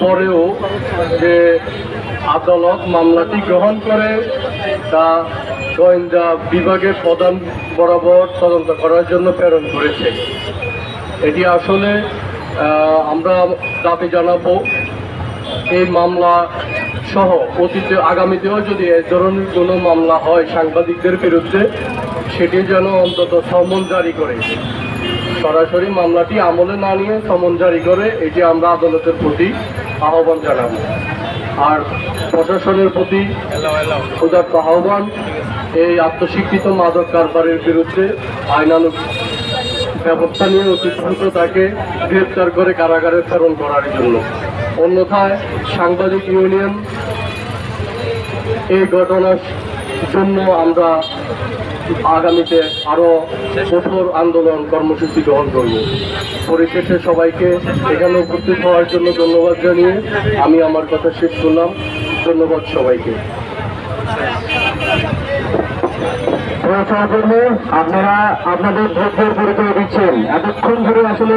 পরেও যে আদালত মামলাটি গ্রহণ করে তা গোয়েন্দা বিভাগের প্রধান বরাবর তদন্ত করার জন্য প্রেরণ করেছে। এটি আসলে আমরা দাবি জানাবো এই মামলা সহ অতীতে আগামীতেও যদি এই ধরনের কোনো মামলা হয় সাংবাদিকদের বিরুদ্ধে, সেটি যেন অন্তত সমন জারি করে, সরাসরি মামলাটি আমলে না নিয়ে সমন জারি করে, এটি আমরা আদালতের প্রতি আহ্বান জানাবো। আর প্রশাসনের প্রতি উদাত্ত আহ্বান এই আত্মস্বীকৃত মাদক কারবারের বিরুদ্ধে আইনানুগ ব্যবস্থা নিয়ে অতি দ্রুত তাকে গ্রেপ্তার করে কারাগারে প্রেরণ করার জন্য। অন্যথায় সাংবাদিক ইউনিয়ন এই ঘটনার জন্য আমরা আগামীতে আরও কঠোর আন্দোলন কর্মসূচি গ্রহণ করব। পরিশেষে সবাইকে এখানে উপস্থিত হওয়ার জন্য ধন্যবাদ জানিয়ে আমি আমার কথা শেষ করলাম। ধন্যবাদ সবাইকে। আপনারা আপনাদের ধৈর্যের পরিচয় দিচ্ছেন, এতক্ষণ ধরে আসলে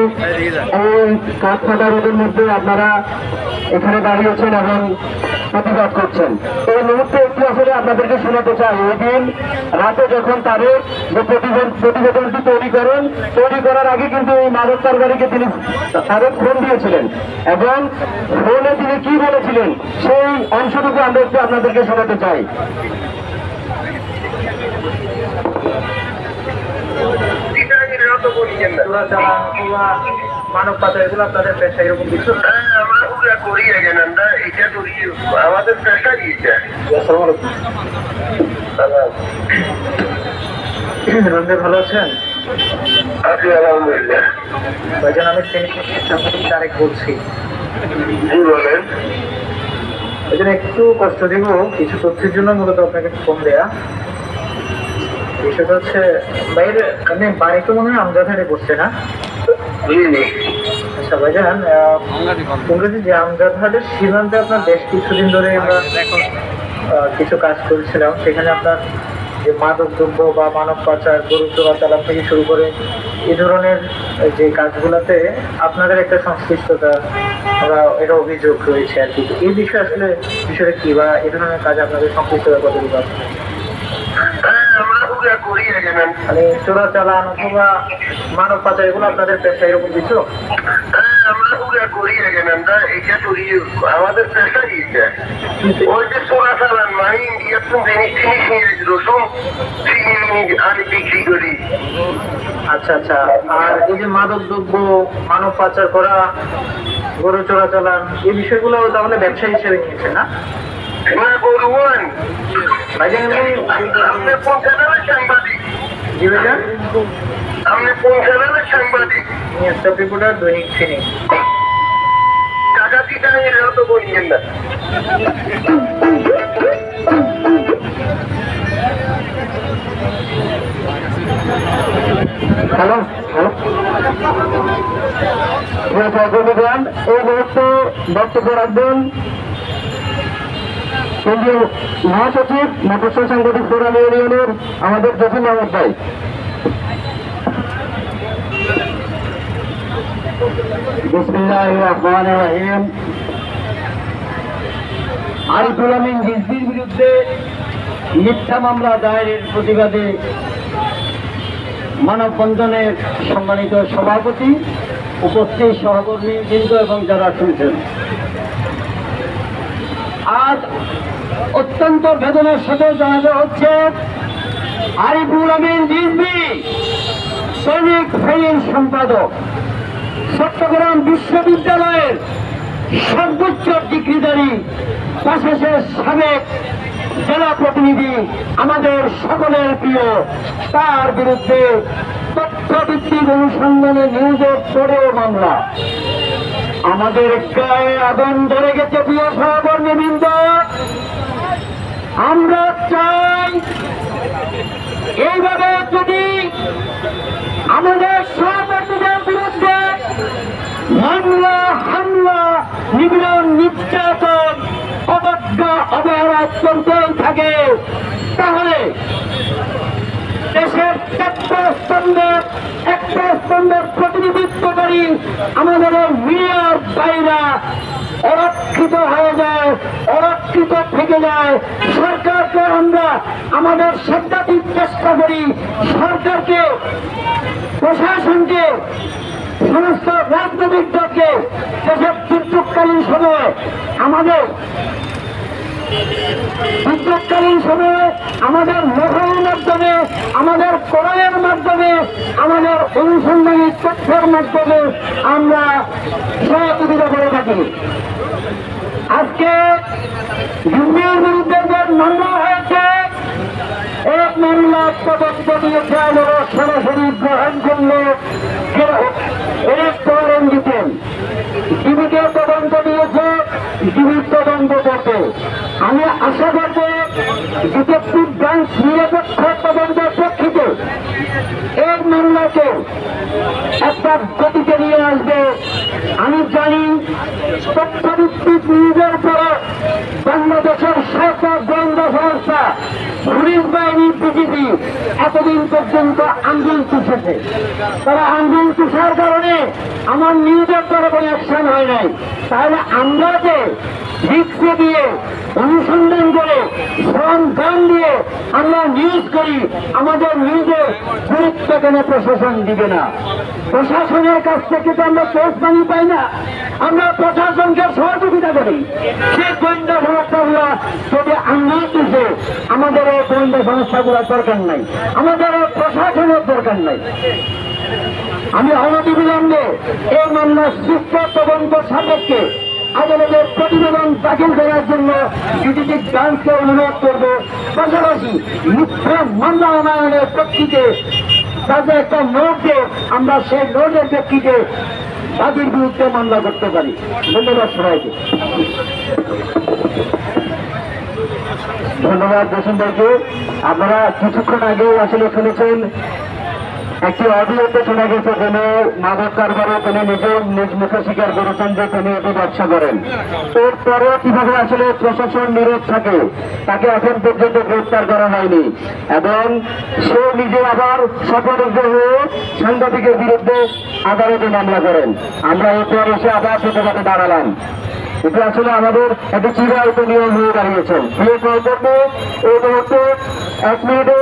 এই কাঠফাটা রোদের মধ্যে আপনারা এখানে দাঁড়িয়েছেন এবং প্রতিবাদ করছেন। এই মুহূর্তে একটু আসলে আপনাদেরকে শোনাতে চাই, ওই দিন রাতে যখন তাদের যে প্রতিবেদনটি তৈরি করার আগে কিন্তু এই মাদক কারবারিকে তিনি তাদের ফোন দিয়েছিলেন এবং ফোনে তিনি কি বলেছিলেন সেই অংশটুকু আমরা একটু আপনাদেরকে শোনাতে চাই। মানব পাচার এগুলো আপনাদের পেশা এরকম কিছু আমরা করি এখন আমরা এটা করি, আমাদের পেশা এটা। রঞ্জে ভালো আছেন? আছি আলহামদুলিল্লাহ। ভাইজান আমি তারেক বলছি। জি বলেন। এই জন্য একটু কষ্ট দিব কিছু তথ্যের জন্য মূলত আপনাকে ফোন দেয়া। বিষয়টা হচ্ছে বাইরে আপনি বাড়ি তো মনে হয় আমজাদহাটে বসছে না? জি জি। আচ্ছা ভাইজান, ইংরেজি যে আমজাদহাটের সীমান্তে আপনার বেশ কিছুদিন ধরে আমরা কিছু কাজ করছিলাম। সেখানে আপনার যে মাদক দ্রব্য বা মানব পাচার, গরু চোরাচালান থেকে শুরু করে এই ধরনের যে কাজগুলোতে আপনাদের একটা সংশ্লিষ্টতা আমরা এটা অভিযোগ রয়েছে আর কি। এই বিষয়ে আসলে বিষয়টা কি বা এই ধরনের কাজে আপনাদের সংশ্লিষ্টতা কতটুকু আছে? মানে চোরাচালান অথবা মানব পাচার এগুলো আপনাদের পেশা এরকম কিছু? আমাদের পেশা ওই যে চোরাচালান মানে ইন্ডিয়ার জিনিস রসুন আমি বিক্রি করি। আচ্ছা আচ্ছা। আর এই যে মাদক দ্রব্য, মানব পাচার করা, গরু চোরাচালান এই বিষয়গুলো তাহলে ব্যবসা হিসেবে নিয়েছে না? সাংবাদিক জি ভাইজান, আপনি পৌঁছালেন সাংবাদিক নিউজ রিপোর্টার, দৈনিক ফিনিশ। টাকা দিতে এরাও তো বলছেন না। হ্যালো হ্যালো, এই মুহূর্তে বক্তব্য রাখবেন কেন্দ্রীয় মহাসচিব মফস্বল সাংগঠনিক ফোরাম ইউনিয়নের আমাদের জসিম আহমদ ভাই। বিসমিল্লাহির রহমানির রহিম। আরিফুল আমিন রিজভীর বিরুদ্ধে মিথ্যা মামলা দায়েরের প্রতিবাদে মানববন্ধনের সম্মানিত সভাপতি, উপস্থিত সহকর্মীবৃন্দ এবং যারা শুনছেন, আজ অত্যন্ত বেদনার সাথে জানানো হচ্ছে আরিফুল আমিন রিজভী, সৈনিক ফেরির সম্পাদক, চট্টগ্রাম বিশ্ববিদ্যালয়ের সর্বোচ্চ ডিগ্রিধারী, প্রশাসনের সাবেক জেলা প্রতিনিধি, আমাদের সকলের প্রিয়, তার বিরুদ্ধে তথ্যভিত্তিক অনুসন্ধানে নিয়োগের পরেও মামলা। আমাদের গায়ে আগুন ধরে গেছে প্রিয় সহকর্মীবৃন্দ। আমরা চাই এইভাবে যদি আমাদের সহকর্মীদের বিরুদ্ধে মামলা, হামলা, নিপীড়ন, নির্যাতন, অবজ্ঞা, অবহেলা চলতেই থাকে, তাহলে দেশের একটা স্তম্ভের প্রতিনিধিত্বকারী আমাদের মিডিয়ার বাইরা অরক্ষিত হয়ে যায়, অরক্ষিত থেকে যায়। সরকারকে আমরা আমাদের সাংঘাতিক চেষ্টা করি, সরকারকে, প্রশাসনকে, সমস্ত রাজনৈতিক দলকে দেশের দুর্যোগকালীন সময়ে আমাদের মোহরের মাধ্যমে, আমাদের কোরআনের মাধ্যমে, আমাদের অনুসন্ধানী তথ্যের মাধ্যমে আমরা সহযোগিতা করে থাকি। আজকে জুনিয়র বিরুদ্ধে যে মামলা হয়েছে, এক মামলা তদন্ত দিয়েছে আমরা সরাসরি গ্রহণ করলে দিতেন, জীবিকে তদন্ত দিয়েছে, জীবিক তদন্ত করতে। আমি আশা করব ডিটেকটিভ ব্রাঞ্চ নিরপেক্ষ তদন্তের প্রেক্ষিতে এই মামলাকে একটা গতিতে নিয়ে আসবে। আমি জানি তথ্যভিত্তিক নিউজের পরে বাংলাদেশের সরকার গোয়েন্দা সংস্থা, পুলিশ বাহিনী, বিজেপি এতদিন পর্যন্ত আন্দোলন তুষেছে। তারা আন্দোলন তুষার কারণে আমার নিউজের পরে কোনো অ্যাকশন হয় নাই। তাহলে আমরা যে রিক্সে দিয়ে অনুসন্ধান করে শ্রম দান দিয়ে আমরা নিউজ করি, আমাদের নিউজের গুরুত্ব কেন প্রশাসন দিবে না? প্রশাসনের কাছ থেকে তো আমরা কেস মানি পাই না, আমরা প্রশাসনকে সহযোগিতা করি। সেই গোয়েন্দা সংস্থাগুলো যদি আমরা তুষে, আমাদের এই গোয়েন্দা সংস্থাগুলোর দরকার নাই, আমাদের প্রশাসনের দরকার নাই। আমি অনতিবিলম্বে এই মামলার সুস্থ তদন্ত সাপেক্ষে আদালতের প্রতিবেদন দাখিল করার জন্য ডিটেকটিভ ব্রাঞ্চকে অনুরোধ করব। পাশাপাশি মিথ্যা মামলা আনয়নের প্রেক্ষিতে তাদের একটা নোট দিয়ে আমরা সেই নোটের প্রেক্ষিতে তাদের বিরুদ্ধে মামলা করতে পারি। ধন্যবাদ সবাইকে। ধন্যবাদ জসিম ভাইকে। আপনারা কিছুক্ষণ আগেও আসলে শুনেছেন একটি অডিওতে শোনা গেছে তিনি মাদক কারবারে তিনি নিজে নিজ মুখে স্বীকার করেছেন যে তিনি এটি ব্যবসা করেন। এরপরে কিভাবে আসলে প্রশাসন নীরব থাকে, তাকে এখন পর্যন্ত গ্রেফতার করা হয়নি এবং সে নিজে আবার স্বতন্ত্র হয়ে সাংবাদিকের বিরুদ্ধে আদালতে মামলা করেন। আমরা এরপর এসে আবার প্রতিবাদে দাঁড়ালাম। এটা আসলে আমাদের একটি চিরায়ত নিয়ম হয়ে দাঁড়িয়েছেন। প্রিয় সহকর্মী, এই মুহূর্তে 1 মিনিটে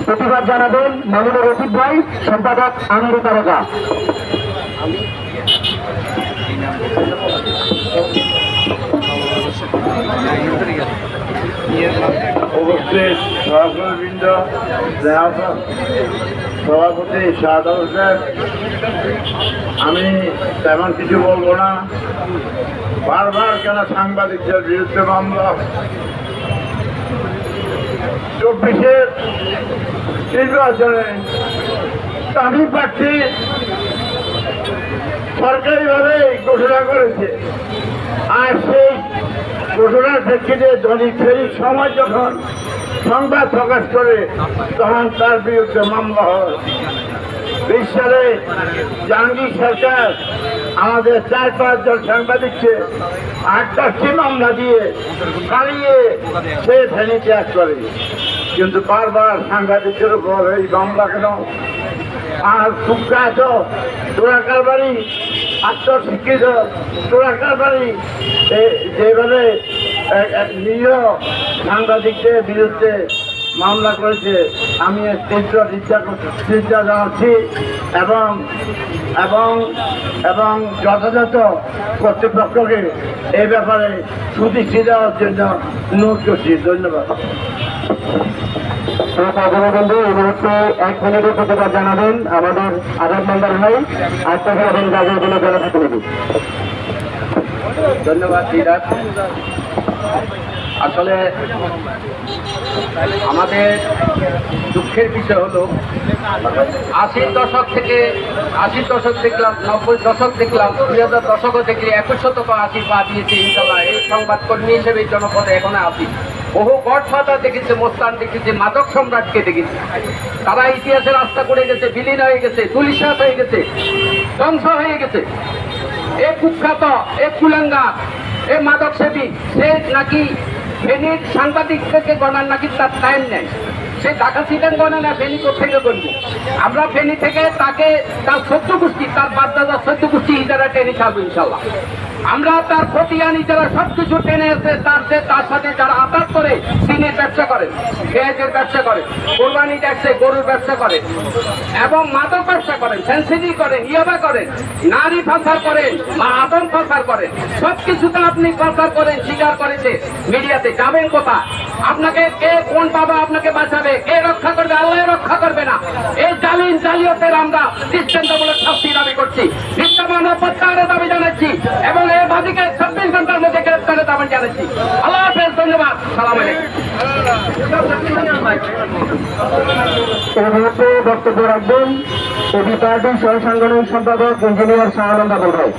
প্রতিবাদ জানাবেন মামুনুর রশিদ ভাই, সম্পাদক আনন্দ তারকা। উপস্থিত সভাপতিবৃন্দ, সভাপতি শাহাদ হোসেন, আমি তেমন কিছু বলবো না। বারবার কেন সাংবাদিকদের বিরুদ্ধে মামলা? 24-এর নির্বাচনে আমি প্রার্থী সরকারিভাবে ঘোষণা করেছে, আর সেই ঘোষণার প্রেক্ষিতে দলিত ফেরির সময় যখন সংবাদ প্রকাশ করে তখন তার বিরুদ্ধে মামলা হয়। 20 সালে জাহাঙ্গীর সরকার আমাদের 4-5 জন সাংবাদিককে 8-10টি মামলা দিয়ে পালিয়ে সে ফেনী ত্যাগ করে। কিন্তু বারবার সাংবাদিকদের উপর এই মামলা কেন? আর কুখ্যাত চোরাকার বাড়ি, আত্মশিক্ষিত চোরাকার বাড়ি যেভাবে নিরীহ সাংবাদিকদের বিরুদ্ধে মামলা করেছে, আমি তীব্র নিন্দা জানাচ্ছি এবং এবং এবং যথাযথ কর্তৃপক্ষকে এই ব্যাপারে সুদৃষ্টি দেওয়ার জন্য অনুরোধ করছি। ধন্যবাদ। বন্ধু, এই মুহূর্তে 1 মিনিটের প্রতিবাদ জানাবেন আমাদের আজাদ মেম্বার ভাই, আর তাকে এবং গাজীগুলো জনপ্রতিনিধি। ধন্যবাদ সিরাজ। আসলে আমাদের দুঃখের বিষয় হলো 80 দশক দেখলাম, 90 দশক দেখলাম, 2000 দশকও দেখলে 21 শতক 80 পা দিয়েছে। ইনশাল্লাহ এই সংবাদকর্মী হিসেবে জনপদে এখনো আছি। বহু গডফাদার দেখেছে, মোস্তান দেখেছে, মাদক সম্রাটকে দেখেছে। তারা ইতিহাসের রাস্তা করে গেছে, বিলীন হয়ে গেছে, তুলিশাত হয়ে গেছে, ধ্বংস হয়ে গেছে। এ কুখ্যাত, এ কুলাঙ্গা, এ মাদক সেবী, সে নাকি ফেনীর সাংবাদিককে গণার নাকি তার টাইম নেই। সে ঢাকা সিটেন গণে না, ফেনী থেকে করবো আমরা। ফেনী থেকে তাকে তার 14 গোষ্ঠী, তার বাপদাদার 14 গোষ্ঠী ইজারা টেনে ছাড়বো ইনশাল্লাহ। আমরা তার খতিয়ানি যারা সবকিছু টেনে এসে তার সাথে যারা আঘাত করে চিনির ব্যবসা করে, পেঁয়াজের ব্যবসা করে, কোরবানি ট্যাক্সে গরুর ব্যবসা করে এবং মাদক ব্যবসা করেন, ফ্যান্সিডি করেন, ইয়াবা করেন, নারী পাচার করেন, আদম পাচার করেন, সবকিছুতে আপনি পাচার করেন, স্বীকার করেছে মিডিয়াতে। যাবেন কোথায়? আপনাকে কে কোন বাবা আপনাকে বাঁচাবে? কে রক্ষা করবে? আল্লাহ রক্ষা করবে না। এই জালিয়াতের আমরা দৃষ্টান্তমূলক শাস্তি দাবি করছি, বিদ্যমান প্রত্যাহারের দাবি জানাচ্ছি এবং এই বাদীকে 24 ঘন্টার মধ্যে গ্রেফতারের দাবি জানাচ্ছি। আল্লাহ হাফেজ, ধন্যবাদ, সালাম আলাইকুম। এই মুহূর্তে বক্তব্য রাখবেন এবি পার্টির সহ সাংগঠনিক সম্পাদক ইঞ্জিনিয়ার শাহানন্দ আবুল ভাই।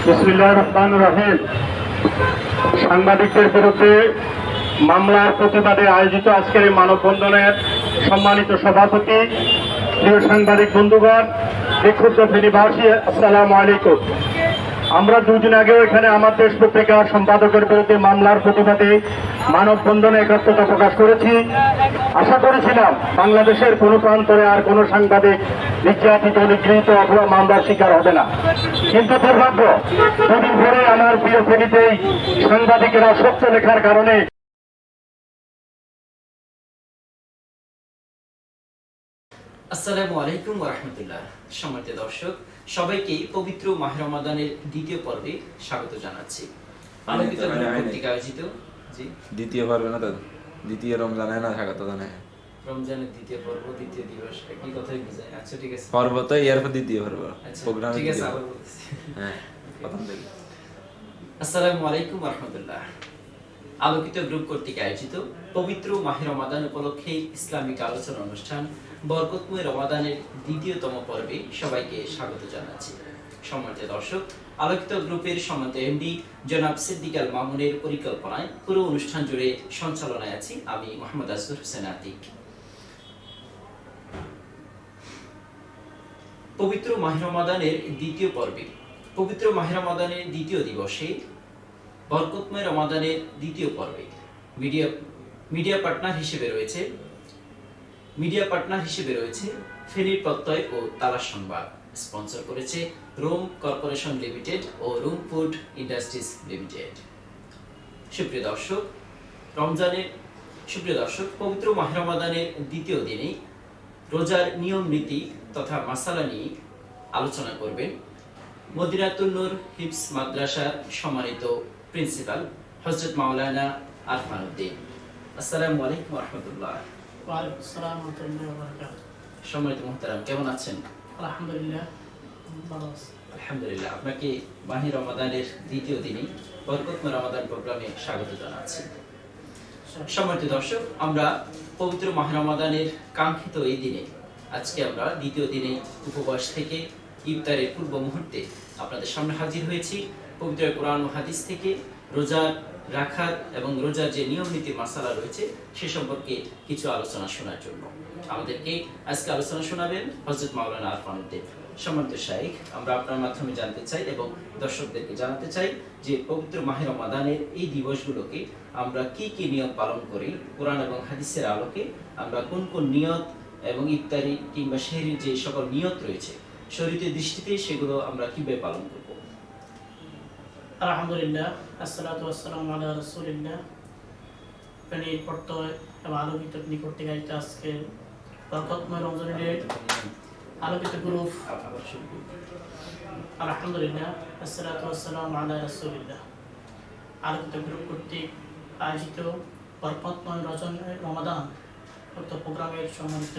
বিসমিল্লাহির রহমানির রহিম। সাংবাদিকদের বিরুদ্ধে মামলার প্রতিবাদে আয়োজিত আজকের এই মানববন্ধনের সম্মানিত সভাপতি, প্রিয় সাংবাদিক বন্ধুগণ, বিক্ষুব্ধ ফেনীবাসী, আসসালামু আলাইকুম। আমরা দুদিন আগেও এখানে আমার দেশ পত্রিকার সম্পাদকের বিরুদ্ধে মামলার প্রতিবাদে মানববন্ধনে একাত্মতা প্রকাশ করেছি। আশা করেছিলাম বাংলাদেশের কোনো প্রান্তরে আর কোনো সাংবাদিক নির্যাতিত, নিগৃহীত অথবা মামলার শিকার হবে না, কিন্তু দুর্ভাগ্য দুদিন ধরে আমার প্রিয় ফেনীতেই সাংবাদিকেরা সত্য লেখার কারণে আসসালামু আলাইকুম ওয়া রাহমাতুল্লাহ। সম্মানিত দর্শক, সবাইকে পবিত্র মাহে রমাদানের দ্বিতীয় পর্বে স্বাগত জানাচ্ছি। আলোকিত কর্তৃক আয়োজিত দ্বিতীয় পর্বে না, তো দ্বিতীয় রমজানে না স্বাগত জানাই। রমজানের দ্বিতীয় পর্ব, দ্বিতীয় দিবস একই কথাই বোঝায়। আচ্ছা ঠিক আছে, পর্ব তো এর পর দ্বিতীয় পর্ব আচ্ছা প্রোগ্রাম। ঠিক আছে, আবার বলতেছি। হ্যাঁ, প্রথম থেকে। আসসালামু আলাইকুম ওয়া রাহমাতুল্লাহ। আলোকিত গ্রুপ কর্তৃক আয়োজিত পবিত্র মাহে রমাদান উপলক্ষে ইসলামিক আলোচনা অনুষ্ঠান বরকতময় রমাদানের দ্বিতীয়তম পর্বে সবাইকে স্বাগত জানাচ্ছি। সম্মানিত দর্শক, আলোকিত গ্রুপের সম্মানিত এমডি জনাব সিদ্দিক আল মামুনের পরিকল্পনায় পুরো অনুষ্ঠান জুড়ে সঞ্চালনায় আছি আমি মোহাম্মদ আসগর হোসেন আতিক। পবিত্র মাহে রমাদানের দ্বিতীয় পর্বে, পবিত্র মাহে রমাদানের দ্বিতীয় দিবসে, বরকতময় রমাদানের দ্বিতীয় পর্বে মিডিয়া পার্টনার হিসেবে রয়েছে ফেনীর প্রত্যয় ও তালাশ সংবাদ। স্পন্সর করেছে রোম কর্পোরেশন লিমিটেড ও রোম ফুড ইন্ডাস্ট্রিজ লিমিটেড। সুপ্রিয় দর্শক, পবিত্র মাহে রমাদানের দ্বিতীয় দিনে রোজার নিয়ম নীতি তথা মাসালা নিয়ে আলোচনা করবেন মদিনাতুন নূর হিফজ মাদ্রাসার সম্মানিত প্রিন্সিপাল হযরত মাওলানা আরফান উদ্দিন। আসসালামু আলাইকুম ওয়া রাহমাতুল্লাহ। ওয়া আলাইকুম আসসালাম ওয়া রাহমাতুল্লাহি ওয়া বারাকাতুহু। সম্মানিত মুহতারাম, কেমন আছেন? আলহামদুলিল্লাহ, ভালো আছি। আলহামদুলিল্লাহ। আপনাকে মাহে রমাদানের দ্বিতীয় দিনে বরকতময় রমাদান প্রোগ্রামে স্বাগত জানাচ্ছি। সম্মানিত দর্শক, আমরা পবিত্র মাহে রমাদানের কাঙ্ক্ষিত এই দিনে আজকে আমরা দ্বিতীয় দিনে উপবাস থেকে ইফতারের পূর্ব মুহূর্তে আপনাদের সামনে হাজির হয়েছি। পবিত্র কোরআন ও হাদিস থেকে রোজা রাখার এবং রোজার যে নিয়ম নীতি মাসালা রয়েছে সে সম্পর্কে কিছু আলোচনা শোনার জন্য আমাদেরকে আজকে আলোচনা শোনাবেন হযরত মাওলানা আরফান উদ্দিন। সম্মানিত শাইখ, আমরা আপনার মাধ্যমে জানতে চাই এবং দর্শকদেরকে জানাতে চাই যে পবিত্র মাহে রমাদানের এই দিবসগুলোকে আমরা কি কি নিয়ম পালন করি, কোরআন এবং হাদিসের আলোকে আমরা কোন কোন নিয়ত এবং ইফতারি কিংবা সেহরির যে সকল নিয়ত রয়েছে শরীয়তের দৃষ্টিতে সেগুলো আমরা কিভাবে পালন করব। আলহামদুলিল্লাহ, আসসালাতু ওয়াসসালামু আলা রাসূলিল্লাহ। ফেনীর প্রত্যয় এবং আলোকিত কর্তৃক আয়োজিত আজকে বরকতময় রমজানের আলোকিত গ্রুপ, আলহামদুলিল্লাহ, আসসালাতু ওয়াসসালামু আলা রাসূলিল্লাহ। আলোকিত গ্রুপ কর্তৃক আয়োজিত বরকতময় রমাদান উক্ত প্রোগ্রামের সম্মানিত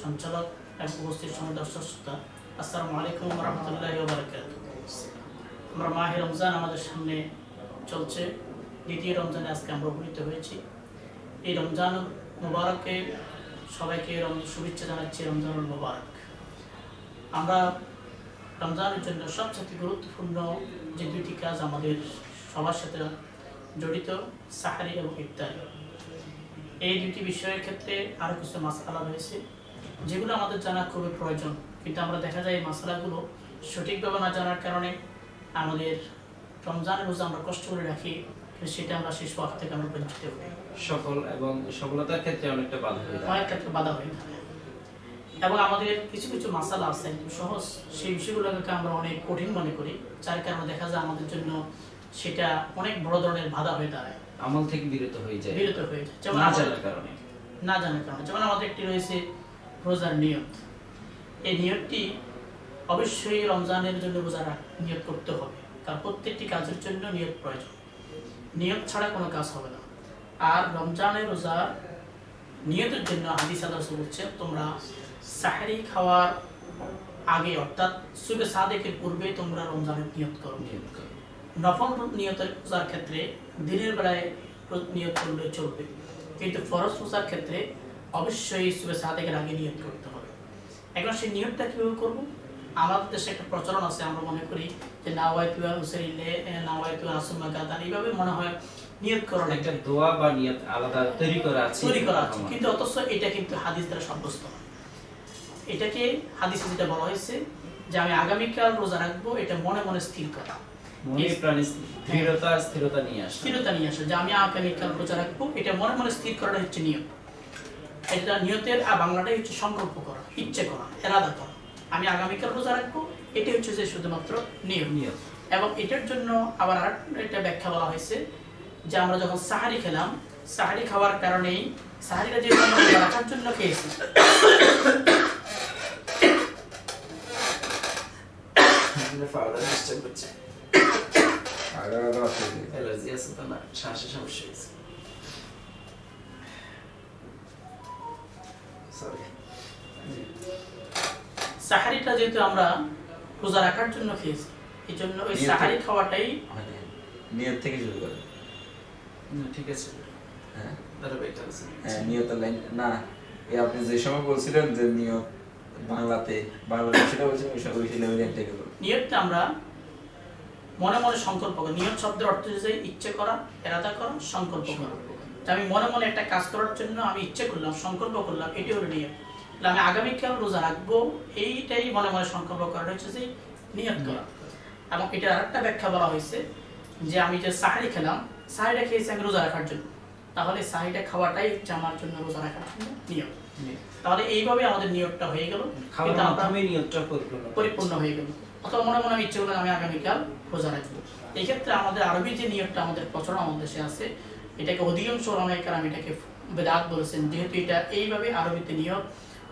সঞ্চালক এবং উপস্থিত সম্মানিত দর্শক শ্রোতা, আসসালামু আলাইকুম ওয়া রাহমাতুল্লাহি ওয়া বারাকাতুহু। আমরা মাহে রমজান আমাদের সামনে চলছে, দ্বিতীয় রমজানে আজকে আমরা উপনীত হয়েছি। এই রমজান মুবারকে সবাইকে শুভেচ্ছা জানাচ্ছি, রমজানুল মুবারক। আমরা রমজানের জন্য সবচেয়ে গুরুত্বপূর্ণ যে দুইটি কাজ আমাদের সবার সাথে জড়িত, সাহারি এবং ইফতারি। এই দুটি বিষয়ের ক্ষেত্রে আরও কিছু মাসালা রয়েছে যেগুলো আমাদের জানা খুবই প্রয়োজন, কিন্তু আমরা দেখা যায় এই মাসালাগুলো সঠিকভাবে না জানার কারণে আমাদের রমজানের রোজা আমরা কষ্ট করে রাখি, কিন্তু সেটা আমরা শেষ ওয়াক্ত থেকে আমরা বঞ্চিত হই, সফল এবং সফলতার ক্ষেত্রে অনেকটা বাধা হয়ে যায়, অনেক ক্ষেত্রে বাধা হয়ে থাকে। এবং আমাদের কিছু কিছু মাসালা আছে একদম সহজ, সেই বিষয়গুলোকে আমরা অনেক কঠিন মনে করি, যার কারণে দেখা যায় আমাদের জন্য সেটা অনেক বড় ধরনের বাধা হয়ে দাঁড়ায়, আমল থেকে বিরত হয়ে যায়, বিরত হয়ে যায়। যেমন না জানার কারণে। না জানার কারণে যেমন আমাদের একটি রয়েছে রোজার নিয়ত। এই নিয়তটি অবশ্যই রমজানের জন্য রোজা নিয়ত করতে হবে, কারণ প্রত্যেকটি কাজের জন্য নিয়ত প্রয়োজন, নিয়ত ছাড়া কোনো কাজ হবে না। আর রমজানের রোজা নিয়তের জন্য হাদিস আল্লাহ রাসূল বলছেন, তোমরা সাহরি খাওয়ার আগে অর্থাৎ সুবে সাদেকের পূর্বে তোমরা রমজানের নিয়ত করো। নফল নিয়তের রোজার ক্ষেত্রে দিনের বেলায় নিয়ত করলে চলবে, কিন্তু ফরজ রোজার ক্ষেত্রে অবশ্যই সুবে সাদেকের আগে নিয়ত করতে হবে। এখন সেই নিয়তটা কিভাবে করবো? আমাদের দেশে একটা প্রচলন আছে, আমরা মনে করি যে নাওয়াইতু হুসাইলে নাওয়াইতু আসুমা গাদান, এইভাবে মনে হয় নিয়ত করার একটা দোয়া বা নিয়ত আলাদা তৈরি করা আছে, কিন্তু অথচ এটা কিন্তু হাদিস দ্বারা সাব্যস্ত নয়। এটাকে হাদিসে যেটা বলা হয়েছে যে আমি আগামীকাল রোজা রাখবো, এটা মনে মনে স্থির করা, মনে প্রাণে দৃঢ়তা স্থিরতা নিয়ে আসা, যে আমি আগামীকাল রোজা রাখবো, এটা মনে মনে স্থির করাটা হচ্ছে নিয়ত। এটা নিয়তের বাংলাটাই হচ্ছে সংকল্প করা, ইচ্ছে করা, এরাদা করা, আমি আগামীকাল রোজা রাখবো, এটি হচ্ছে যে শুধুমাত্র নিয়ত। এবং এটার জন্য আবার আর একটা ব্যাখ্যা বলা হয়েছে যে আমরা যখন সাহারি খেলাম, সাহারি খাওয়ার কারণেই সাহারিটা যে রোজা রাখার জন্য খেয়েছি, অ্যালার্জি আছে তো না, শ্বাসের সমস্যা হয়েছে, সরি। সাহারিটা যেহেতু আমরা রোজা রাখার জন্য খেয়েছি, এই জন্য ওই সাহারি খাওয়াটাই নিয়ত থেকে শুরু করে। ঠিক আছে, হ্যাঁ ধারাবাহিক আছে। হ্যাঁ, নিয়তের লাইন না, এই আপনি যে সময় বলছিলেন যে নিয়ত বাংলাতে সেটা বলছেন, ওই লেভেলে একটা গেল। নিয়তটা আমরা মনে মনে সংকল্প করি। নিয়ত শব্দের অর্থ হচ্ছে ইচ্ছে করা, এরাদা করা, সংকল্প করা। আমি মনে মনে একটা কাজ করার জন্য আমি ইচ্ছে করলাম, সংকল্প করলাম, এটি হলো নিয়ত। আমি আগামীকাল রোজা রাখবো, এইটাই মনে মনে সংকল্প করাটা হচ্ছে যে নিয়ত করা। এবং এটার আরেকটা ব্যাখ্যা বলা হয়েছে যে আমি যে সাহারি খেলাম, সাহারিটা খেয়েছি আমি রোজা রাখার জন্য, তাহলে সাহারিটা খাওয়াটাই হচ্ছে আমার জন্য রোজা রাখার জন্য নিয়ত। তাহলে এইভাবে আমাদের নিয়তটা হয়ে গেল, খাওয়ার মাধ্যমে নিয়তটা পরিপূর্ণ হয়ে গেল। অথবা মনে মনে আমি ইচ্ছে করলাম আমি আগামীকাল রোজা রাখবো। এই ক্ষেত্রে আমাদের আরবি যে নিয়তটা আমাদের প্রচলন আমাদের দেশে আছে, এটাকে অধিকাংশ ওলামায়ে কেরাম এটাকে বেদাত বলেছেন, যেহেতু এটা এইভাবে আরবিতে নিয়ত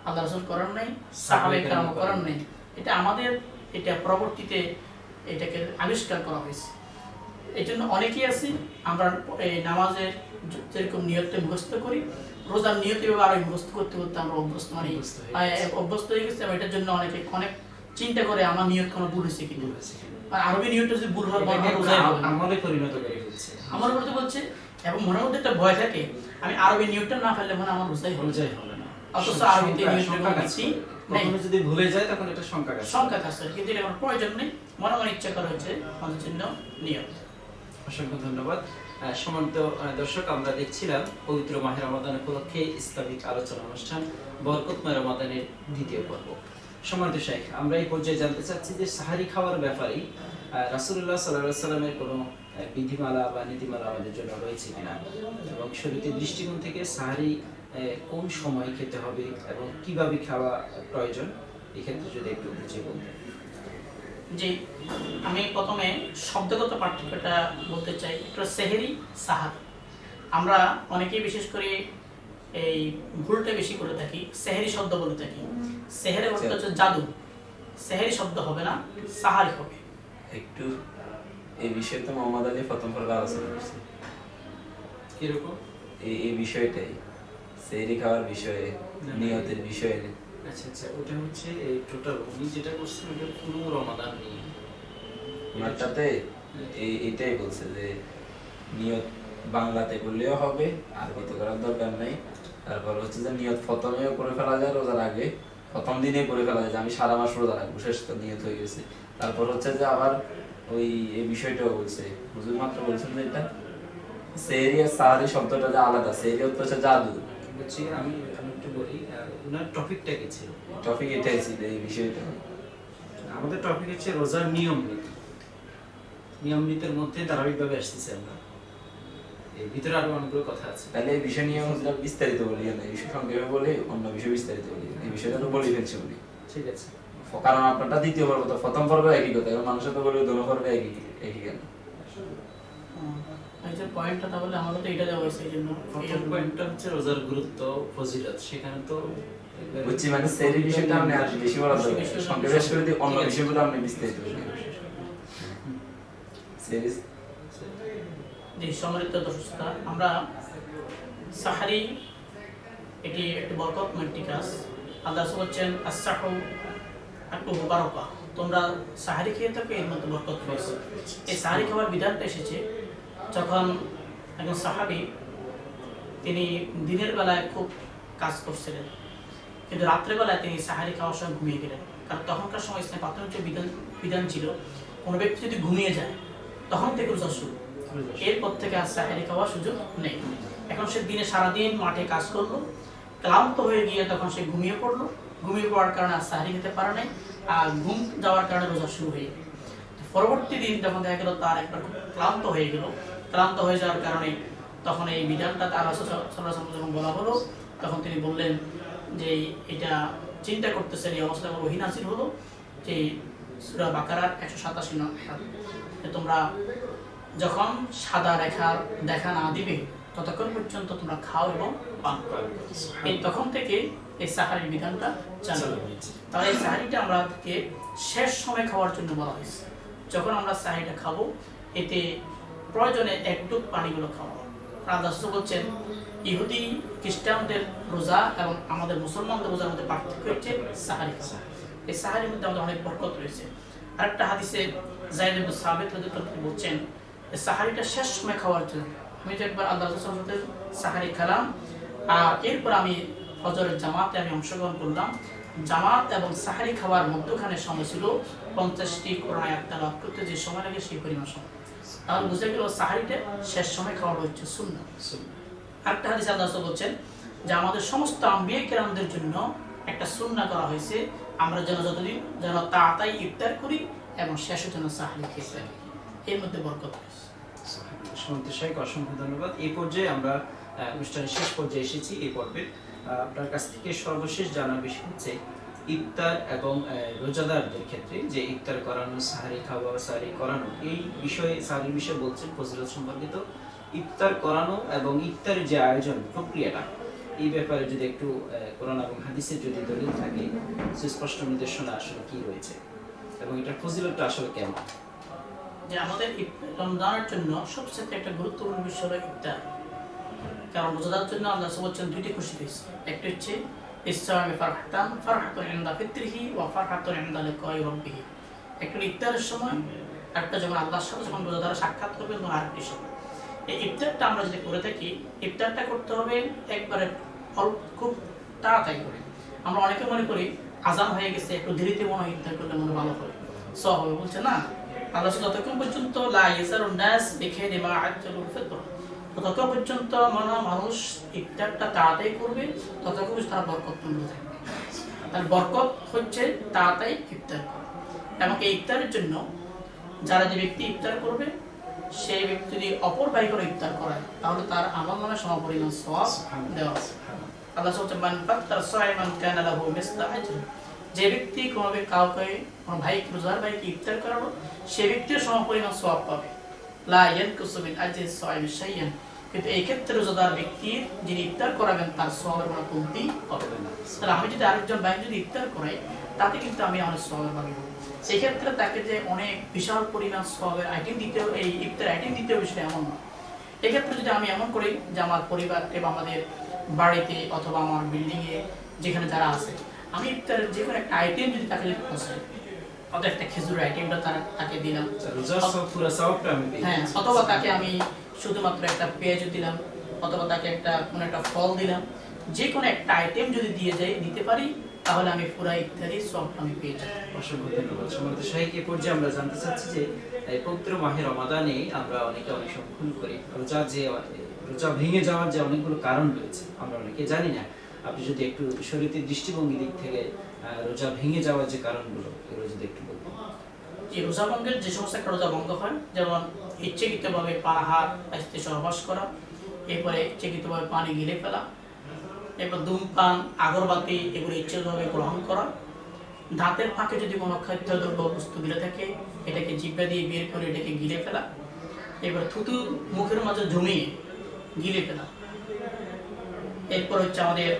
আল্লাহ রাসূল করেন নাই, সাহাবায়ে কেরাম করেন নাই, এটা আমাদের এটা পরবর্তীতে এটাকে আবিষ্কার করা হয়েছে। এই জন্য অনেকেই আছি আমরা এই নামাজের যেরকম নিয়তটা মুখস্থ করি, রোজার নিয়ত এভাবে আরো মুখস্থ করতে করতে আমরা অভ্যস্ত হয়ে গেছি। এটার জন্য অনেকে অনেক চিন্তা করে আমার নিয়ত কোনো ভুল হয়েছে কি, আর আরবি নিয়তটা যদি ভুল হয় আমাদের পরিণত করে ফেলছে, আমার করতে বলছে। এবং মনের মধ্যে একটা ভয় থাকে, আমি আরবি নিয়তটা না ফেললে মানে আমার রোজাই হবে না, অথচ আরবিতে নিয়তটা বেশি যদি ভুলে যায় তখন এটা সংখ্যা কাজ করে, কিন্তু এটা কোনো প্রয়োজন নেই, মনে মনে ইচ্ছা করা হচ্ছে আমাদের জন্য নিয়ত। অসংখ্য ধন্যবাদ। সম্মানিত দর্শক, আমরা দেখছিলাম পবিত্র মাহে রমাদান উপলক্ষে ইসলামিক আলোচনা অনুষ্ঠান বরকতময় রমাদানের দ্বিতীয় পর্ব। সম্মানিত শেখ, আমরা এই পর্যায়ে জানতে চাচ্ছি যে সাহারি খাওয়ার ব্যাপারে রাসূলুল্লাহ সাল্লাল্লাহু আলাইহি সাল্লামের কোনো বিধিমালা বা নীতিমালা আমাদের জন্য রয়েছে কিনা, এবং শরীয়তের দৃষ্টিকোণ থেকে সাহারি কোন সময় খেতে হবে এবং কিভাবে খাওয়া প্রয়োজন, এক্ষেত্রে যদি একটু বুঝিয়ে বলতেন। জি, আমি প্রথমে শব্দগত পার্থক্যটা বলতে চাই। এটা সেহেরি, সাহার। আমরা অনেকেই বিশেষ করে এই ভুলটা বেশি করে থাকি, সেহেরি শব্দ বলে থাকি। সেহেরি অর্থ হচ্ছে জাদু, সেহেরি শব্দ হবে না, সাহারি হবে। একটু এই বিষয়ে তো মোহাম্মদ আলী প্রথম পর্বে আলোচনা করছে, কিরকম এই বিষয়টাই সেহরি খাওয়ার বিষয়ে, নিয়তের বিষয়ে। আচ্ছা আচ্ছা, ওটা হচ্ছে এই টোটাল উনি যেটা করছেন ওটা পুরো রমাদান নিয়ে, ওনারটাতে এইটাই বলছে যে নিয়ত বাংলাতে করলেও হবে, আরবিতে করার দরকার নেই। তারপর হচ্ছে যে নিয়ত প্রথমেও করে ফেলা যায় রোজার আগে, প্রথম দিনে করে ফেলা যায় যে আমি সারা মাস রোজা রাখবো, শেষ তো নিয়ত হয়ে গেছে। তারপর হচ্ছে যে আবার ওই এই বিষয়টাও বলছে, হুজুর মাত্র বলছেন যে এটা সেহরি আর সাহারি শব্দটা যে আলাদা, সেহরি হচ্ছে জাদু। বলছি আমি একটু বলি, ওনার টপিকটা কি ছিল? টপিক এটাই ছিল এই বিষয়টা। আমাদের টপিক হচ্ছে রোজার নিয়ম নীতি। নিয়ম নীতির মধ্যে ধারাবাহিকভাবে আসতেছে আমরা এর ভিতরে আরো অনেকগুলো কথা আছে। তাহলে এই বিষয় নিয়ে আমরা বিস্তারিত বলি না, এই বিষয় সংক্ষেপে বলি, অন্য বিষয় বিস্তারিত বলি, এই বিষয়টা তো বলি ফেলছি বলি। ঠিক আছে, কারণ আপনারটা দ্বিতীয় পর্ব, তো প্রথম পর্বে একই কথা, এবার মানুষের তো বলি দোনো পর্বে একই কেন? এই যে পয়েন্টটা তাহলে আমাদের তো এটা দেওয়া হয়েছে, এই জন্য প্রথম পয়েন্টটা হচ্ছে রোজার গুরুত্ব, ফজিলত। সেখানে তো বুঝছি, মানে সেই বিষয়টা আপনি আর বেশি বলা দরকার, সংক্ষেপে শেষ করে দিয়ে অন্য বিষয়গুলো আপনি বিস্তারিত বলি। সিরিজ যে সম্মানিত দর্শকরা, আমরা সাহারি এটি একটি বরকতময় একটি কাজ। আল্লাহ রাসূল বলেছেন আস-সাহু আকলু বারাকা, তোমরা সাহারি খেয়ে থাকো, এর মধ্যে বরকত রয়েছে। এই সাহারি খাওয়ার বিধানটা এসেছে যখন একজন সাহাবী তিনি দিনের বেলায় খুব কাজ করছিলেন, কিন্তু রাত্রেবেলায় তিনি সাহারি খাওয়ার সময় ঘুমিয়ে গেলেন। কারণ তখনকার সময় ইসলামে প্রাথমিক যে বিধান ছিল, কোনো ব্যক্তি যদি ঘুমিয়ে যায় তখন থেকে রোজা শুরু, এরপর থেকে আর সাহারি খাওয়ার সুযোগ নেই। এখন সে দিনে সারাদিন মাঠে কাজ করলো, ক্লান্ত হয়ে গিয়ে তখন সে ঘুমিয়ে পড়লো, ঘুমিয়ে পড়ার কারণে আর সাহারি খেতে পারে নাই, আর ঘুম যাওয়ার কারণে রোজা শুরু হয়ে গেল। পরবর্তী দিন যখন দেখা গেল তার একবার খুব ক্লান্ত হয়ে গেল, ক্লান্ত হয়ে যাওয়ার কারণে তখন এই বিধানটা তার রাসূল সাল্লাল্লাহু আলাইহি ওয়াসাল্লাম যখন বলা হলো, তখন তিনি বললেন যে এটা চিন্তা করতেছেন, এই অবস্থায় ওহী নাযিল হলো যে সূরা বাকারার 187 নং আয়াত, তোমরা যখন সাদা রেখা দেখা না দিবে ততক্ষণ পর্যন্ত তোমরা খাও এবং পান করো। এই তখন থেকে এই সাহারির বিধানটা চালু হয়েছে। তাহলে এই সাহারিটা আমাদেরকে শেষ সময় খাওয়ার জন্য বলা হয়েছে। যখন আমরা সাহারিটা খাবো, এতে প্রয়োজনে একটু পানিগুলো খাওয়া। আল্লাহ রাসূল বলছেন ইহুদি খ্রিস্টানদের রোজা এবং আমাদের মুসলমানদের রোজার মধ্যে পার্থক্য হচ্ছে সাহারি খাওয়া। এই সাহারির মধ্যে আমাদের অনেক বরকত রয়েছে। আরেকটা হাদিসে যায়েদ ইবনে সাবিত রাদিয়াল্লাহু আনহু বলছেন সাহারিটা শেষ সময় খাওয়ার জন্য। আমি তো একবার আল্লাহ রাসূলের সাথে সাহারি খেলাম, আর এরপর আমি ফজরের জামাতে আমি অংশগ্রহণ করলাম। জামাত এবং সাহারি খাওয়ার মধ্যখানে সময় ছিল 50টি কোরআন আয়াত তেলাওয়াত করতে যে সময় লাগে সেই পরিমাণ সময়। তাহলে বুঝে গেল সাহারিটা শেষ সময় খাওয়া হচ্ছে সুন্নাহ। আরেকটা হাদিসে আল্লাহ রাসূল বলছেন যে আমাদের সমস্ত আম্বিয়া কেরামদের জন্য একটা সুন্নাহ করা হয়েছে, আমরা যেন যতদিন যেন তাড়াতাড়ি ইফতার করি এবং শেষে যেন সাহারি খেয়ে থাকি, এর মধ্যে বরকত রয়েছে। সুমন্ত সাহেব অসংখ্য ধন্যবাদ। এই পর্যায়ে আমরা অনুষ্ঠানের শেষ পর্যায়ে এসেছি। এই পর্বের আপনার কাছ থেকে সর্বশেষ জানার বিষয় হচ্ছে ইফতার এবং রোজাদারদের ক্ষেত্রে যে ইফতার করানো, সাহারি খাওয়া, সাহারি করানো, এই বিষয়ে সাহারির বিষয়ে বলছেন ফজিলত সম্পর্কিত। ইফতার করানো এবং ইফতারের যে আয়োজন প্রক্রিয়াটা, এই ব্যাপারে যদি একটু কোরআন এবং হাদিসের যদি দলিল থাকে, সুস্পষ্ট নির্দেশনা আসলে কি রয়েছে এবং এটার ফজিলতটা আসলে কেমন? যে আমাদের রমজানের জন্য সবচেয়ে একটা গুরুত্বপূর্ণ বিষয় হলো ইফতার। কারণ রোজাদার জন্য আল্লাহ রাসূল বলেছেন দুইটি খুশি রয়েছে, একটা হচ্ছে ইসসামি ফারহাতান, ফারহাতুন ইনদা ফিতরিহি ওয়া ফারহাতুন ইনদা লিকাই রাব্বিহি। একটা ইফতারের সময়, একটা যখন আল্লাহর সাথে যখন রোজাদার সাক্ষাৎ করবে তখন আরেকটি সময়। এই ইফতারটা আমরা যদি করে থাকি, ইফতারটা করতে হবে একবারে খুব তাড়াতাড়ি করে। আমরা অনেকে মনে করি আজান হয়ে গেছে, একটু দেরিতে মনে হয় ইফতার করলে মনে ভালো হবে, সওয়াব হবে, বলছে না। আল্লাহ যতক্ষণ পর্যন্ত লা ইয়াসারুন নাস বিখাইরি মা আজ্জালুল ফিতর, ততক্ষণ পর্যন্ত মানুষ ইফতারটা তাড়াতাড়ি করবে, ততক্ষণ তার বরকতপূর্ণ থাকবে। তার বরকত হচ্ছে তাড়াতাড়ি ইফতার করা। এবং এই ইফতারের জন্য যারা যে ব্যক্তি ইফতার করবে, সেই ব্যক্তি যদি অপর ভাই করে ইফতার করায়, তাহলে তার আমলনামায় সমপরিমাণ সওয়াব দেওয়া আছে। আল্লাহ বলছেন মান ফাত্তার সাইমান কানা লাহু মিসলা আজর, যে ব্যক্তি কাউকে কোনো ভাই রোজার ভাইকে ইফতার করালো, সে ব্যক্তির সমপরিমাণ সওয়াব পাবে। লা ইয়ানকুসু মিন আজরি সাইমি শাইয়ান, কিন্তু এই ক্ষেত্রে রোজাদার ব্যক্তির যিনি ইফতার করাবেন তার সওয়াবের কোনো কমতি হবে না। তাহলে আমি যদি আরেকজন ভাই যদি ইফতার করাই, তাতে কিন্তু আমি অনেক সওয়াবের ভাগী হব। সেই ক্ষেত্রে তাকে যে অনেক বিশাল পরিমাণ সওয়াবের আইটেম দিতে, এই ইফতার আইটেম দিতে হবে সেটা এমন না। এক্ষেত্রে যদি আমি এমন করি যে আমার পরিবার এবং আমাদের বাড়িতে অথবা আমার বিল্ডিংয়ে যেখানে যারা আছে, আমি ইফতারের যে কোনো একটা আইটেম যদি তাকে পৌঁছাই, অথবা একটা খেজুরের আইটেমটা তাকে দিলাম, হ্যাঁ, অথবা তাকে আমি শুধুমাত্র একটা পেঁয়াজও দিলাম, অথবা তাকে একটা কোনো একটা ফল দিলাম, যে কোনো একটা আইটেম যদি দিতে পারি, তাহলে আমি পুরো ইফতারি সব আমি পেয়ে যাই। অসংখ্য ধন্যবাদ। সম্মানিত শাইখ, এই পর্যায়ে আমরা জানতে চাচ্ছি যে পবিত্র মাহে রমাদানে আমরা অনেকে অনেক সময় ভুল করি। রোজা ভেঙে যাওয়ার যে অনেকগুলো কারণ রয়েছে, আমরা অনেকে জানি না। আপনি যদি একটু শরীয়তের দৃষ্টিভঙ্গি দিক থেকে রোজা ভেঙে যাওয়ার যে কারণগুলো, এগুলো যদি একটু বলবেন। যে রোজা ভঙ্গের যে সমস্ত একটা রোজা ভঙ্গ হয়, যেমন ইচ্ছাকৃতভাবে পা হাত আস্তে সহবাস করা, এরপরে ইচ্ছাকৃতভাবে পানি গিলে ফেলা, এরপর ধূমপান আগরবাতি এগুলো ইচ্ছাকৃতভাবে গ্রহণ করা, দাঁতের ফাঁকে যদি কোনো খাদ্যদ্রব্য বস্তু গিলে থাকে এটাকে জিহ্বা দিয়ে বের করে এটাকে গিলে ফেলা, এবার থুতু মুখের মাঝে জমিয়ে গিলে ফেলা। এরপর হচ্ছে আমাদের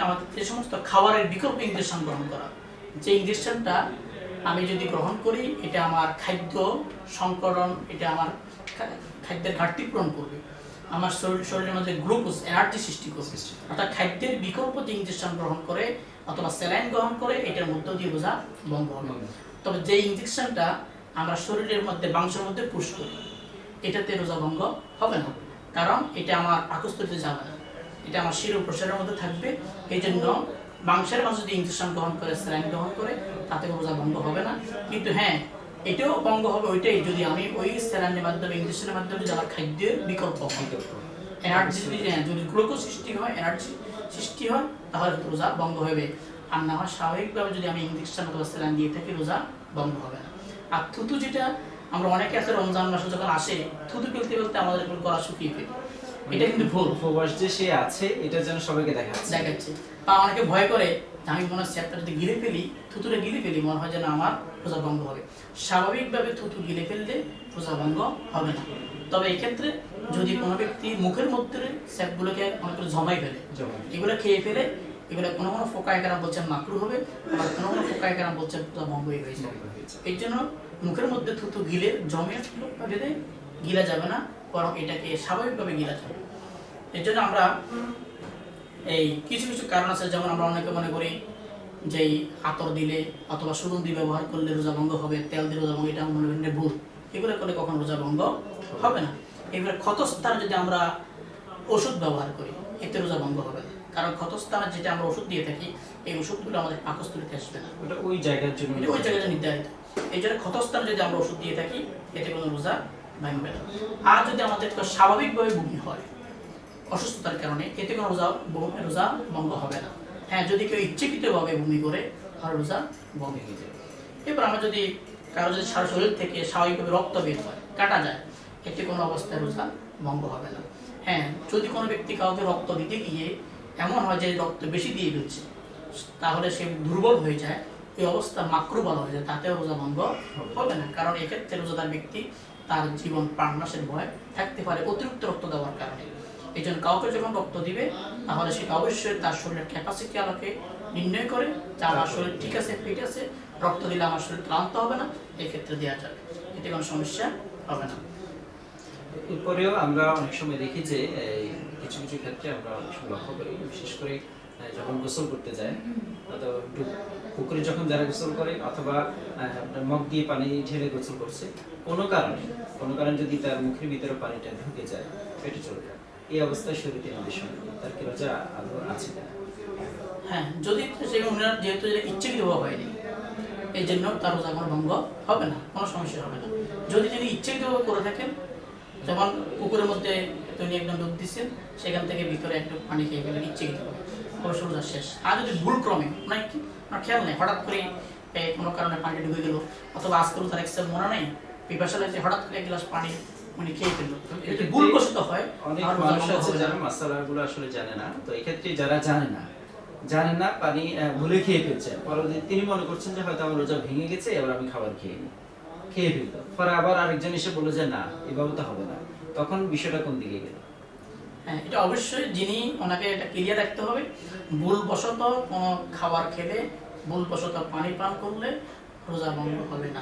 আমাদের যে সমস্ত খাবারের বিকল্প ইনজেকশন গ্রহণ করা, যে ইনজেকশনটা আমি যদি গ্রহণ করি এটা আমার খাদ্য সংকরণ, এটা আমার খাদ্যের ঘাটতি পূরণ করবে, আমার শরীরের মধ্যে গ্লুকোজ এনার্জি সৃষ্টি করবে। অর্থাৎ খাদ্যের বিকল্প যে ইনজেকশন গ্রহণ করে অথবা স্যালাইন গ্রহণ করে এটার মধ্য দিয়ে রোজা ভঙ্গ হবে। তবে যে ইনজেকশনটা আমরা শরীরের মধ্যে মাংসের মধ্যে পুশ করি এটাতে রোজা ভঙ্গ হবে না, কারণ এটা আমার পাকস্থলীতে যাবে না, এটা আমার শির প্রসারের মধ্যে থাকবে। এই জন্য মাংসের মাঝে যদি ইনজেকশন গ্রহণ করে স্যালাইন গ্রহণ করে তাতে রোজা ভঙ্গ হবে না। কিন্তু হ্যাঁ, এটাও ভঙ্গ হবে ওইটাই যদি আমি ওই স্যালাইনের মাধ্যমে ইনজেকশনের মাধ্যমে যে আমার খাদ্যের বিকল্প এনার্জি যদি গ্লুকোজ সৃষ্টি হয়, এনার্জি সৃষ্টি হয়, তাহলে রোজা ভঙ্গ হবে। আর না হয় স্বাভাবিকভাবে যদি আমি ইনজেকশন অথবা স্যালাইন দিয়ে থাকি রোজা ভঙ্গ হবে না। আর থুতু যেটা আমরা অনেকে আছে রমজান মাসে যখন আসে থুতু ফেলতে ফেলতে আমাদের গলা শুকিয়ে ফেলে, এটা কিন্তু ভুল। উপবাস যে সে আছে এটা যেন সবাইকে দেখাচ্ছে। বা অনেকে ভয় করে আমি মনে হচ্ছে একটা যদি গিলে ফেলি, থুতুরে গিলে ফেলি, মনে হয় যেন আমার রোজা ভঙ্গ হবে। স্বাভাবিকভাবে থুতু গিলে ফেললে রোজা ভঙ্গ হবে না। তবে এই ক্ষেত্রে যদি কোনো ব্যক্তি মুখের মধ্যে স্যাপগুলোকে অনেক করে জমাই ফেলে, এগুলো খেয়ে ফেলে, এগুলো কোনো কোনো ফোকায়কেরাম বলছেন মাকরু হবে, আবার কোনো কোনো ফোকায়কেরাম বলছেন রোজা ভঙ্গ হয়ে যাবে। এই জন্য মুখের মধ্যে থুতু গিলে জমে বেঁধে গিলা যাবে না, বরং এটাকে স্বাভাবিকভাবে গিলা যাবে। এর জন্য আমরা এই কিছু কিছু কারণ আছে, যেমন আমরা অনেকে মনে করি যে আতর দিলে অথবা সুগন্ধি ব্যবহার করলে রোজা ভঙ্গ হবে, তেল দিয়ে রোজা ভঙ্গ, এটা মনে করি ভুল। এগুলো করলে কখন রোজা ভঙ্গ হবে না। এবারে ক্ষতস্থানে যদি আমরা ওষুধ ব্যবহার করি এতে রোজা ভঙ্গ হবে না, কারণ ক্ষতস্থানে যেটা আমরা ওষুধ দিয়ে থাকি এই ওষুধগুলো আমাদের পাকস্থলীতে আসবে না, ওটা ওই জায়গার জন্য নির্ধারিত। এই জন্য ক্ষতস্থানে যদি আমরা ওষুধ দিয়ে থাকি এতে কোনো রোজা ভাঙবে না। আর যদি আমাদের স্বাভাবিকভাবে বমি হয় অসুস্থতার কারণে এতে কোনো রোজা ভঙ্গ হবে না। হ্যাঁ, যদি কেউ ইচ্ছাকৃতভাবে বমি করে তাহলে রোজা ভঙ্গ হয়ে যাবে। এবার আমরা যদি কারো যদি সারা শরীর থেকে স্বাভাবিকভাবে রক্ত বের হয়, কাটা যায়, এতে কোনো অবস্থায় রোজা ভঙ্গ হবে না। হ্যাঁ, যদি কোনো ব্যক্তি কাউকে রক্ত দিতে গিয়ে এমন হয় যে রক্ত বেশি দিয়ে ফেলছে, তাহলে সে দুর্বল হয়ে যায়, এই অবস্থা মাকরু বলা হয়ে যায়, তাতেও রোজা ভঙ্গ হবে না। কারণ এক্ষেত্রে রোজাদার ব্যক্তি তার জীবন প্রাণনাশের ভয় থাকতে পারে অতিরিক্ত রক্ত দেওয়ার কারণে। এই জন্য কাউকে যখন রক্ত দিবে তাহলে সেটা অবশ্যই তার শরীরের ক্যাপাসিটি আলোকে নির্ণয় করে যে আমার শরীর ঠিক আছে, ফিট আছে, রক্ত দিলে আমার শরীর ক্লান্ত হবে না, এক্ষেত্রে দেওয়া যাবে, এতে কোনো সমস্যা হবে না। এরপরেও আমরা অনেক সময় দেখি যে কিছু কিছু ক্ষেত্রে আমরা অনেক সময় লক্ষ্য করি, বিশেষ করে যখন গোসল করতে যায়, তো পুকুরে যখন যারা গোসল করে অথবা মগ দিয়ে পানি ঢেলে গোসল করছে, কোনো কারণে যদি তার মুখের ভিতরে পানিটা ঢুকে যায়, পেটে চলে যায়, এই অবস্থায় শরীরে নির্দেশন তার কি রোজা আদৌ আছে না? হ্যাঁ, যদি যেহেতু ইচ্ছাকৃতভাবে হয়নি এই জন্য তার রোজা কোনো ভঙ্গ হবে না, কোনো সমস্যা হবে না। যদি তিনি ইচ্ছাকৃতভাবে করে থাকেন, যেমন পুকুরের মধ্যে তিনি একদম ডুব দিচ্ছেন, সেখান থেকে ভিতরে একটু পানি খেয়ে গেলেন ইচ্ছাকৃতভাবে, অবশ্য রোজা শেষ। আর যদি ভুল ক্রমে কি আমার খেয়াল নেই, হঠাৎ করে কোনো কারণে পানি ডুবে গেল, অথবা আজকাল তার এক্সেল মনে নেই, পিপাসা লাগছে, হঠাৎ করে এক গ্লাস পানি মানে খেয়ে ফেললো, এটা ভুলবশত হয়। অনেক মানুষ আছে যারা মাসালাগুলো আসলে জানে না, তো এই ক্ষেত্রে যারা জানে না পানি ভুলে খেয়ে ফেলছেন, পরবর্তীতে তিনি মনে করছেন যে হয়তো আমার রোজা ভেঙে গেছে, এবার আমি খাবার খেয়ে ফেলতো, পরে আবার আরেকজন এসে বললো যে না, এভাবে তো হবে না, তখন বিষয়টা কোন দিকে গেল? হ্যাঁ, এটা অবশ্যই যিনি ওনাকে এটা ক্লিয়ার রাখতে হবে, ভুলবশত কোনো খাবার খেলে, ভুলবশত পানি পান করলে রোজা ভঙ্গ হবে না।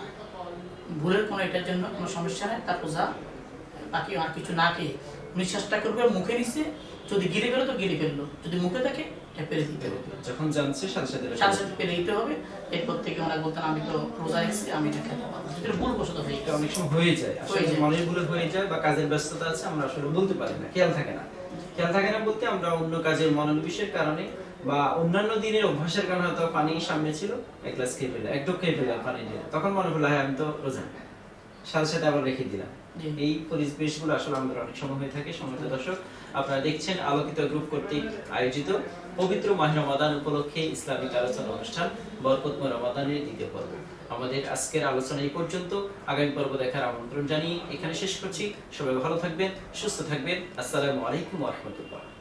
ভুলের কোনো এটার জন্য কোনো সমস্যা নেই, তার রোজা বাকি আর কিছু না খেয়ে উনি চেষ্টা করবে মুখে নিচ্ছে, যদি গিলে ফেলো তো গিলে ফেললো, যদি মুখে থাকে পেরে দিতে হবে, যখন জানছে সাথে সাথে পেরে দিতে হবে। এরপর থেকে ওনারা বলতেন আমি তো রোজা রেখেছি, আমি এটা খেতে পারবো, যেটা ভুলবশত হয়ে যায়, অনেক সময় হয়ে যায়, আসলে মনের ভুলে হয়ে যায়, বা কাজের ব্যস্ততা আছে, আমরা আসলে বলতে পারি না, খেয়াল থাকে না বলতে আমরা অন্য কাজের মনোনিবেশের কারণে বা অন্যান্য দিনের অভ্যাসের কারণে হয়তো পানি সামনে ছিল, এক গ্লাস খেয়ে ফেলে, এক ঢোক খেয়ে ফেললাম পানি দিয়ে, তখন মনে হলো হ্যাঁ আমি তো রোজা, সাথে আবার রেখে দিলাম। এই পরিবেশগুলো আসলে আমাদের অনেক সময় হয়ে থাকে। সম্মানিত দর্শক, আপনারা দেখছেন আলোকিত গ্রুপ কর্তৃক আয়োজিত পবিত্র মাহে রমাদান উপলক্ষে ইসলামিক আলোচনা অনুষ্ঠান বরকতময় রমাদানের দ্বিতীয় পর্ব। আমাদের আজকের আলোচনা এই পর্যন্ত। আগামী পর্ব দেখার আমন্ত্রণ জানিয়ে এখানে শেষ করছি। সবাই ভালো থাকবেন, সুস্থ থাকবেন। আসসালামু আলাইকুম ওয়া রাহমাতুল্লাহ।